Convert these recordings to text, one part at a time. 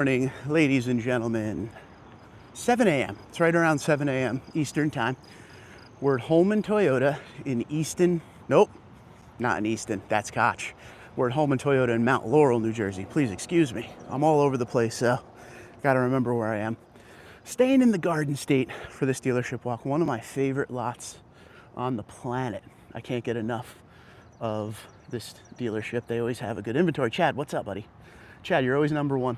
Morning, ladies and gentlemen. 7 a.m. It's right around 7 a.m. Eastern time. We're at Holman Toyota in Easton. Nope, not in Easton. That's Koch. We're at Holman Toyota in Mount Laurel, New Jersey. Please excuse me. I'm all over the place, so got to remember where I am. Staying in the Garden State for this dealership walk. One of my favorite lots on the planet. I can't get enough of this dealership. They always have a good inventory. Chad, what's up, buddy? Chad, you're always number one,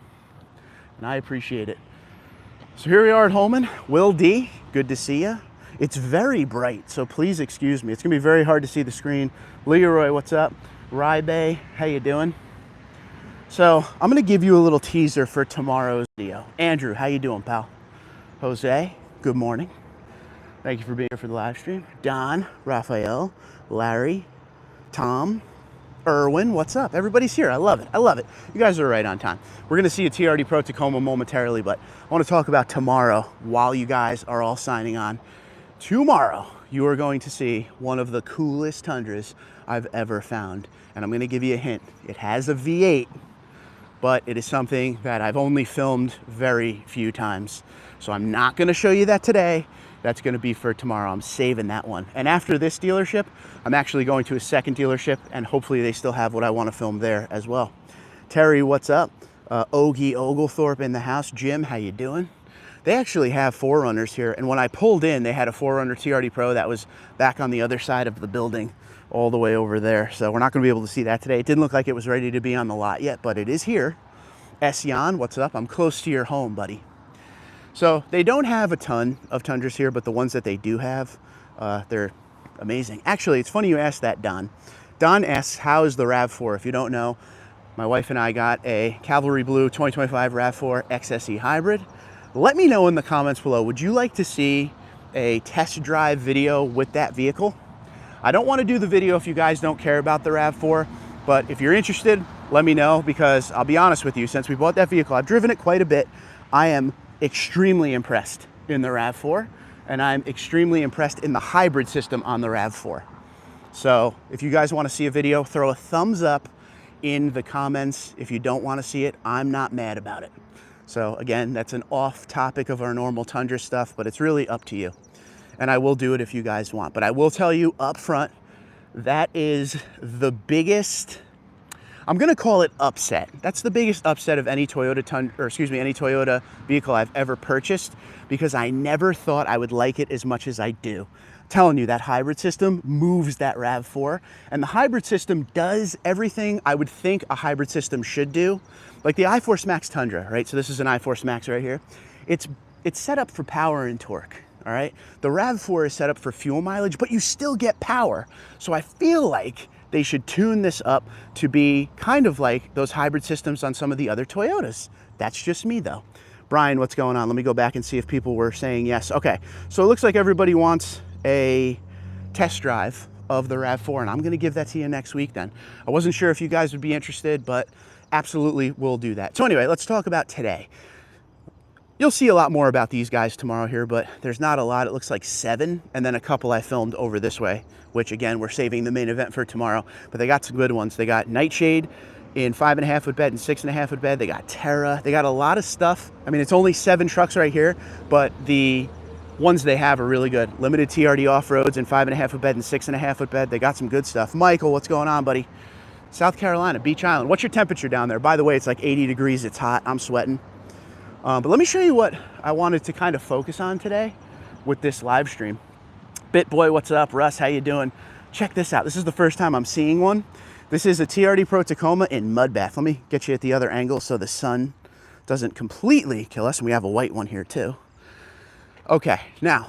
and I appreciate it. So here we are at Holman. Will D, good to see you. It's very bright, so please excuse me. It's gonna be very hard to see the screen. Leroy, what's up? Rybe, how you doing? So I'm gonna give you a little teaser for tomorrow's video. Andrew, how you doing, pal? Jose, good morning. Thank you for being here for the live stream. Don, Raphael, Larry, Tom, Erwin, what's up? Everybody's here. I love it. I love it. You guys are right on time. We're going to see a TRD Pro Tacoma momentarily, but I want to talk about tomorrow while you guys are all signing on. Tomorrow, you are going to see one of the coolest Tundras I've ever found. And I'm going to give you a hint. It has a V8, but it is something that I've only filmed very few times. So I'm not going to show you that today. That's going to be for tomorrow. I'm saving that one. And after this dealership, I'm actually going to a second dealership, and hopefully they still have what I want to film there as well. Terry, what's up? Ogie Oglethorpe in the house. Jim, how you doing? They actually have 4Runners here, and when I pulled in, they had a 4Runner TRD Pro that was back on the other side of the building, all the way over there. So we're not going to be able to see that today. It didn't look like it was ready to be on the lot yet, but it is here. Esjan, what's up? I'm close to your home, buddy. So they don't have a ton of Tundras here, but the ones that they do have, they're amazing. Actually, it's funny you asked that, Don. Don asks, how is the RAV4? If you don't know, my wife and I got a Cavalry Blue 2025 RAV4 XSE Hybrid. Let me know in the comments below, would you like to see a test drive video with that vehicle? I don't want to do the video if you guys don't care about the RAV4, but if you're interested, let me know, because I'll be honest with you, since we bought that vehicle, I've driven it quite a bit. I am extremely impressed in the RAV4, and I'm extremely impressed in the hybrid system on the RAV4. So if you guys want to see a video, throw a thumbs up in the comments. If you don't want to see it, I'm not mad about it. So again, that's an off topic of our normal Tundra stuff, but it's really up to you. And I will do it if you guys want. But I will tell you up front, that is the biggest, I'm going to call it upset. That's the biggest upset of any Toyota any Toyota vehicle I've ever purchased, because I never thought I would like it as much as I do. I'm telling you, that hybrid system moves that RAV4, and the hybrid system does everything I would think a hybrid system should do. Like the iForce Max Tundra, right? So this is an iForce Max right here. It's set up for power and torque. All right. The RAV4 is set up for fuel mileage, but you still get power. So I feel like they should tune this up to be kind of like those hybrid systems on some of the other Toyotas. That's just me though. Brian, what's going on? Let me go back and see if people were saying yes. Okay, so it looks like everybody wants a test drive of the RAV4, and I'm gonna give that to you next week then. I wasn't sure if you guys would be interested, but absolutely we'll do that. So anyway, let's talk about today. You'll see a lot more about these guys tomorrow here, but there's not a lot. It looks like 7, and then a couple I filmed over this way, which again, we're saving the main event for tomorrow, but they got some good ones. They got Nightshade in 5.5 foot bed and 6.5 foot bed. They got Terra. They got a lot of stuff. I mean, it's only 7 trucks right here, but the ones they have are really good. Limited TRD off-roads in 5.5 foot bed and 6.5 foot bed. They got some good stuff. Michael, what's going on, buddy? South Carolina, Beach Island. What's your temperature down there? By the way, it's like 80 degrees. It's hot. I'm sweating. But let me show you what I wanted to kind of focus on today with this live stream. BitBoy, what's up? Russ, how you doing? Check this out. This is the first time I'm seeing one. This is a TRD Pro Tacoma in mud bath. Let me get you at the other angle so the sun doesn't completely kill us. And we have a white one here too. Okay, now,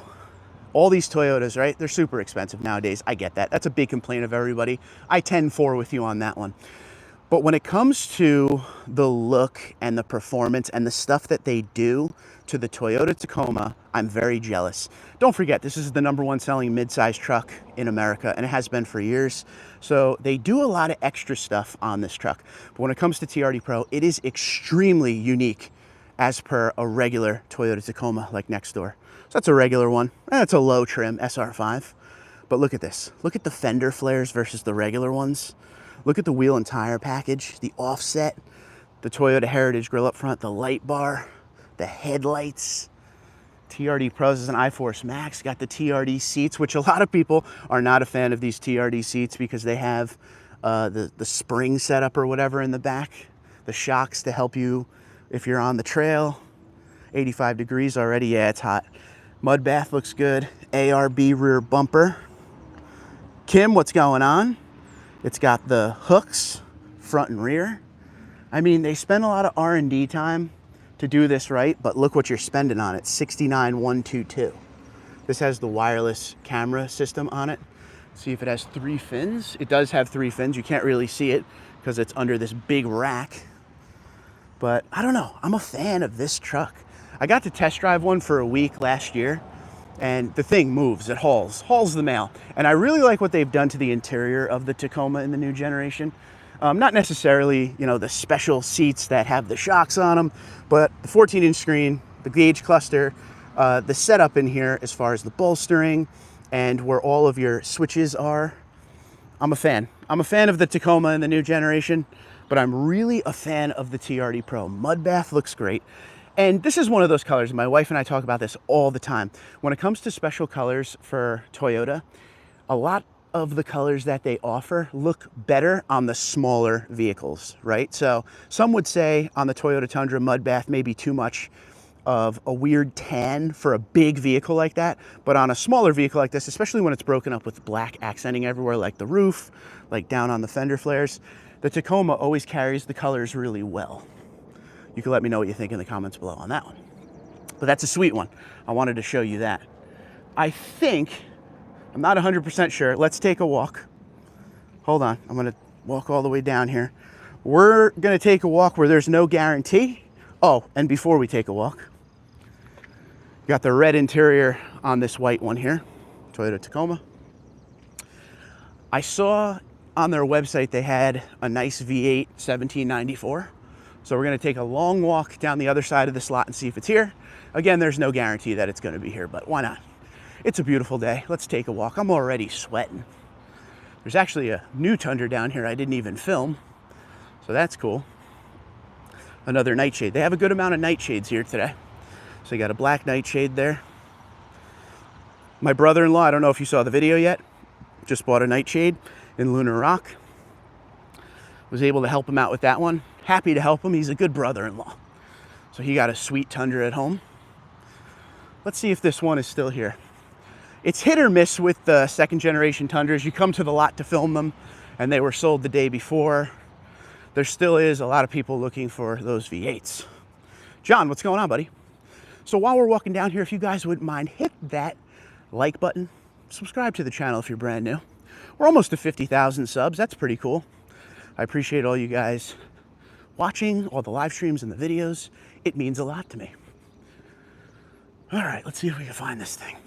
all these Toyotas, right? They're super expensive nowadays. I get that. That's a big complaint of everybody. I 10-4 with you on that one. But when it comes to the look and the performance and the stuff that they do to the Toyota Tacoma, I'm very jealous. Don't forget, this is the #1 selling mid-size truck in America, and it has been for years. So they do a lot of extra stuff on this truck. But when it comes to TRD Pro, it is extremely unique as per a regular Toyota Tacoma like next door. So that's a regular one. That's a low trim SR5. But look at this. Look at the fender flares versus the regular ones. Look at the wheel and tire package, the offset. the Toyota Heritage grille up front, the light bar, the headlights. TRD Pros is an iForce Max, got the TRD seats, which a lot of people are not a fan of these TRD seats because they have the spring setup or whatever in the back, the shocks to help you if you're on the trail. 85 degrees already, yeah, it's hot. Mud bath looks good. ARB rear bumper. Kim, what's going on? It's got the hooks, front and rear. I mean, they spend a lot of R&D time to do this right, but look what you're spending on it, $69,122. This has the wireless camera system on it. See if it has 3 fins. It does have 3 fins. You can't really see it because it's under this big rack. But I don't know, I'm a fan of this truck. I got to test drive one for a week last year, and the thing moves, it hauls the mail. And I really like what they've done to the interior of the Tacoma in the new generation. Not necessarily, you know, the special seats that have the shocks on them, but the 14-inch screen, the gauge cluster, the setup in here as far as the bolstering and where all of your switches are. I'm a fan. I'm a fan of the Tacoma in the new generation, but I'm really a fan of the TRD Pro. Mud bath looks great. And this is one of those colors. My wife and I talk about this all the time. When it comes to special colors for Toyota, a lot of the colors that they offer look better on the smaller vehicles, right? So some would say on the Toyota Tundra, mud bath may be too much of a weird tan for a big vehicle like that. But on a smaller vehicle like this, especially when it's broken up with black accenting everywhere, like the roof, like down on the fender flares, the Tacoma always carries the colors really well. You can let me know what you think in the comments below on that one. But that's a sweet one. I wanted to show you that. I think, I'm not 100% sure. Let's take a walk. Hold on, I'm gonna walk all the way down here. We're gonna take a walk where there's no guarantee. Oh, and before we take a walk, got the red interior on this white one here, Toyota Tacoma. I saw on their website they had a nice V8 1794. So we're gonna take a long walk down the other side of this lot and see if it's here. Again, there's no guarantee that it's gonna be here, but why not? It's a beautiful day. Let's take a walk. I'm already sweating. There's actually a new Tundra down here I didn't even film, so that's cool. Another nightshade. They have a good amount of nightshades here today. So you got a black nightshade there. My brother-in-law, I don't know if you saw the video yet, just bought a nightshade in Lunar Rock. Was able to help him out with that one. Happy to help him. He's a good brother-in-law. So he got a sweet Tundra at home. Let's see if this one is still here. It's hit or miss with the second generation Tundras. You come to the lot to film them and they were sold the day before. There still is a lot of people looking for those V8s. John, what's going on, buddy? So while we're walking down here, if you guys wouldn't mind, hit that like button. Subscribe to the channel if you're brand new. We're almost to 50,000 subs. That's pretty cool. I appreciate all you guys watching, all the live streams and the videos. It means a lot to me. All right, let's see if we can find this thing.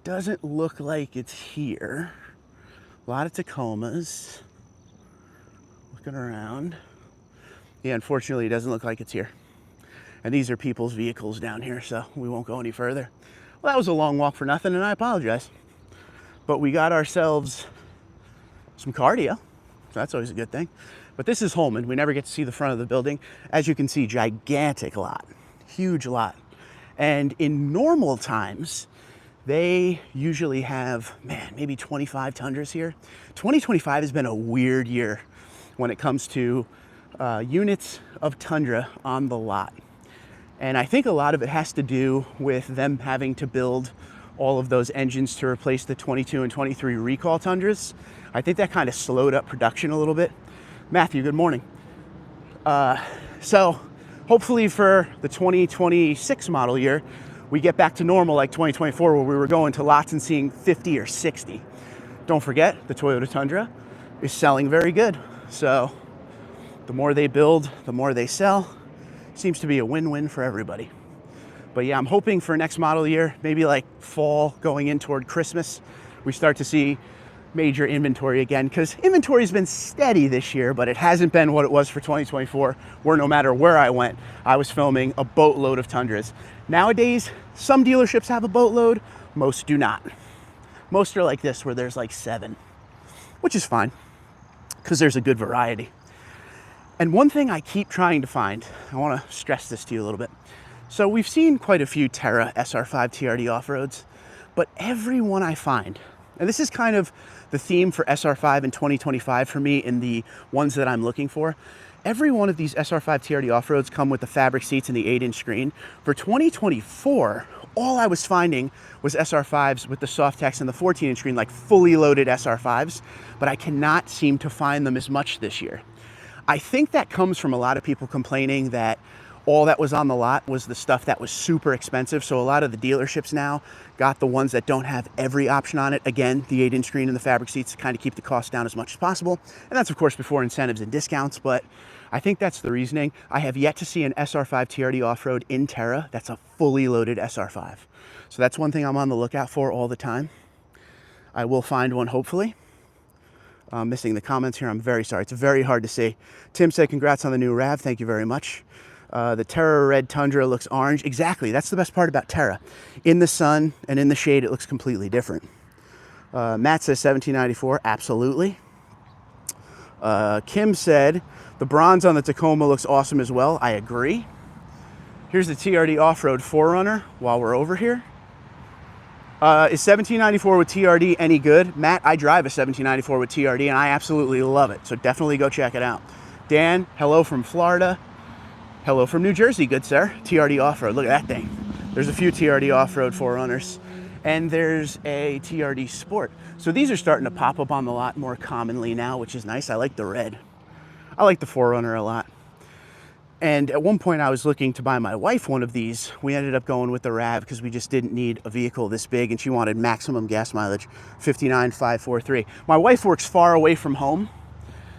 Doesn't look like it's here. A lot of Tacomas. Looking around. Yeah, unfortunately, it doesn't look like it's here. And these are people's vehicles down here, so we won't go any further. Well, that was a long walk for nothing, and I apologize. But we got ourselves some cardio. So that's always a good thing. But this is Holman. We never get to see the front of the building. As you can see, gigantic lot, huge lot. And in normal times, they usually have, man, maybe 25 Tundras here. 2025 has been a weird year when it comes to units of Tundra on the lot. And I think a lot of it has to do with them having to build all of those engines to replace the 22 and 23 recall Tundras. I think that kind of slowed up production a little bit. Matthew, good morning. So hopefully for the 2026 model year, we get back to normal like 2024 where we were going to lots and seeing 50 or 60. Don't forget, the Toyota Tundra is selling very good. So the more they build, the more they sell. Seems to be a win-win for everybody. But yeah, I'm hoping for next model year, maybe like fall going in toward Christmas, we start to see major inventory again, because inventory has been steady this year, but it hasn't been what it was for 2024, where no matter where I went, I was filming a boatload of Tundras. Nowadays, some dealerships have a boatload, most do not. Most are like this, where there's like 7, which is fine, because there's a good variety. And one thing I keep trying to find, I want to stress this to you a little bit. So we've seen quite a few Terra SR5 TRD off-roads, but every one I find, and this is kind of the theme for SR5 in 2025 for me in the ones that I'm looking for, every one of these SR5 TRD off-roads come with the fabric seats and the 8-inch screen. For 2024, all I was finding was SR5s with the soft text and the 14-inch screen, like fully loaded SR5s, but I cannot seem to find them as much this year. I think that comes from a lot of people complaining that all that was on the lot was the stuff that was super expensive. So a lot of the dealerships now got the ones that don't have every option on it. Again, the 8-inch screen and the fabric seats to kind of keep the cost down as much as possible. And that's of course before incentives and discounts, but I think that's the reasoning. I have yet to see an SR5 TRD off-road in Terra that's a fully loaded SR5. So that's one thing I'm on the lookout for all the time. I will find one hopefully. I'm missing the comments here. I'm very sorry. It's very hard to see. Tim said, congrats on the new RAV. Thank you very much. The Terra Red Tundra looks orange. Exactly. That's the best part about Terra. In the sun and in the shade, it looks completely different. Matt says 1794. Absolutely. Kim said the bronze on the Tacoma looks awesome as well. I agree. Here's the TRD Off-Road 4Runner while we're over here. Is 1794 with TRD any good? Matt, I drive a 1794 with TRD and I absolutely love it. So definitely go check it out. Dan, hello from Florida. Hello from New Jersey, good sir. TRD Off-Road, look at that thing. There's a few TRD Off-Road 4Runners. And there's a TRD Sport. So these are starting to pop up on the lot more commonly now, which is nice. I like the red. I like the 4Runner a lot. And at one point I was looking to buy my wife one of these. We ended up going with the RAV because we just didn't need a vehicle this big and she wanted maximum gas mileage, 59,543. My wife works far away from home.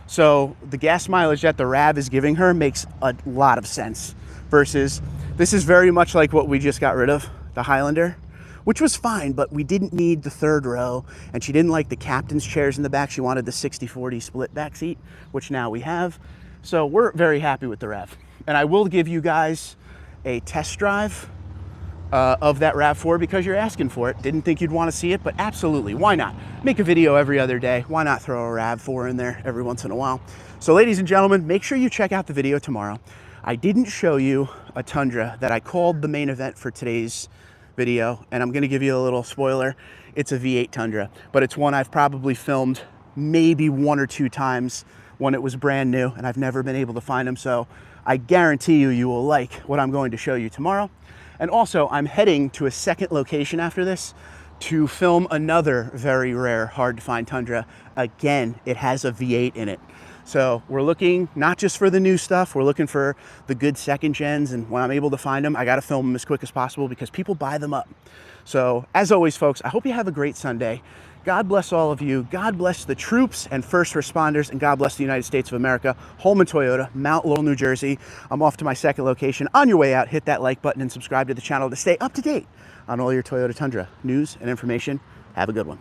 So the gas mileage that the RAV is giving her makes a lot of sense versus this is very much like what we just got rid of, the Highlander, which was fine, but we didn't need the third row and she didn't like the captain's chairs in the back. She wanted the 60-40 split back seat, which now we have. So we're very happy with the RAV. And I will give you guys a test drive of that RAV4 because you're asking for it. Didn't think you'd want to see it, but absolutely, why not? Make a video every other day. Why not throw a RAV4 in there every once in a while? So ladies and gentlemen, make sure you check out the video tomorrow. I didn't show you a Tundra that I called the main event for today's video, and I'm gonna give you a little spoiler. It's a V8 Tundra, but it's one I've probably filmed maybe 1 or 2 times when it was brand new, and I've never been able to find them, so I guarantee you will like what I'm going to show you tomorrow. And also, I'm heading to a second location after this to film another very rare, hard to find Tundra. Again, it has a V8 in it. So we're looking not just for the new stuff, we're looking for the good second gens, and when I'm able to find them, I gotta film them as quick as possible because people buy them up. So as always, folks, I hope you have a great Sunday. God bless all of you. God bless the troops and first responders, and God bless the United States of America. Holman Toyota, Mount Laurel, New Jersey. I'm off to my second location. On your way out, hit that like button and subscribe to the channel to stay up to date on all your Toyota Tundra news and information. Have a good one.